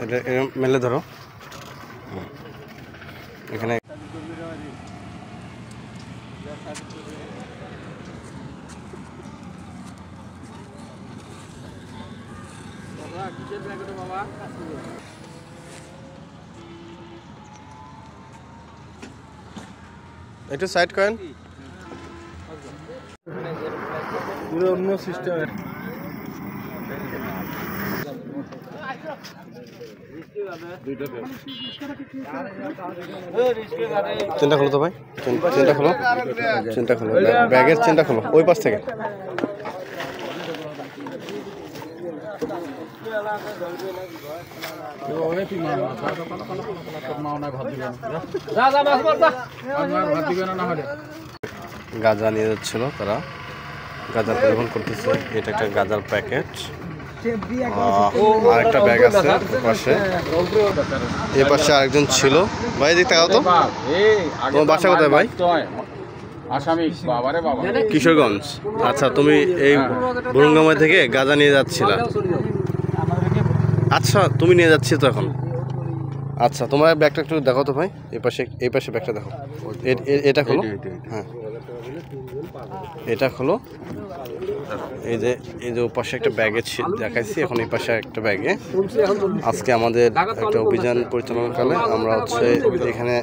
এটা মেলে ধরো এখানে একটু সাইড করেন অন্য সিস্টেম চেনটা খোলো তো ভাই চেনটা খোলো ব্যাগের চেনটা খোলো ওই পাশ থেকে গাঁজা নিয়ে যাচ্ছিল তারা গাঁজা পরিবহন করতেছে এটা একটা গাঁজার প্যাকেট আরেকটা ব্যাগ আছে পাশে এই পাশে আরেকজন ছিল ভাই দেখতে তাকাও তো তোমার বাসা কোথায় ভাই কিশোরগঞ্জ আচ্ছা তুমি এই বুরুঙ্গামাই থেকে গাঁজা নিয়ে যাচ্ছিলা আচ্ছা তুমি নিয়ে যাচ্ছি তো এখন আচ্ছা তোমার ব্যাগটা একটু দেখো তো ভাই এই পাশে ব্যাগটা দেখো এটা খোলো হ্যাঁ এটা খোলো এই যে পাশে একটা ব্যাগে দেখাইছি এখন এই পাশে একটা ব্যাগে আজকে আমাদের একটা অভিযান পরিচালনাকালে আমরা হচ্ছে এখানে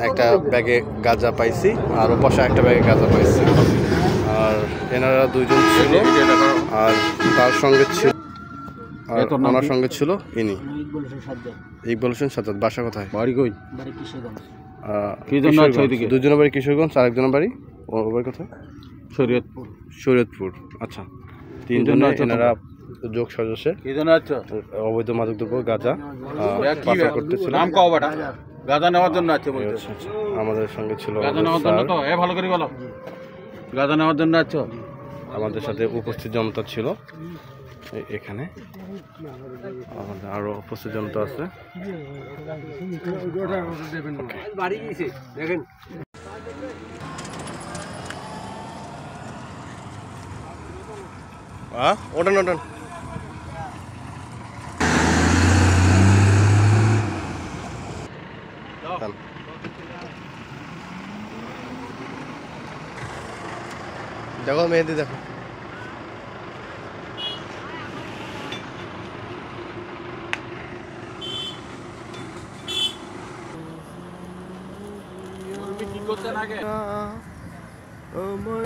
একটা ব্যাগে গাঁজা পাইছি আর ও পাশে একটা ব্যাগে গাঁজা পাইছি আর এনারা দুইজন ছিল আর তার সঙ্গে ছিল আর ওনার সঙ্গে ছিল ইনি ইকবাল হোসেন সাজ্জাদ বাসা কোথায় বাড়ি কই দুজনের বাড়ি কিশোরগঞ্জ আরেকজনের বাড়ি ওর বাড়ি কোথায় শরীয়তপুর আচ্ছা তিনজনে এনারা যোগ সদস্যের অবৈধ মাদকদ্রব্য গাঁজা করতেছিল গাঁজা নেওয়ার জন্য আছে আমাদের সঙ্গে ছিল ভালো করে বলো গাঁজা নেওয়ার জন্য আছো আমাদের সাথে উপস্থিত জনতা ছিল এখানে আরো উপস্থিত জনতা আছে ওটান দেখো মেহেদি দেখো কি করছেন আগে আমার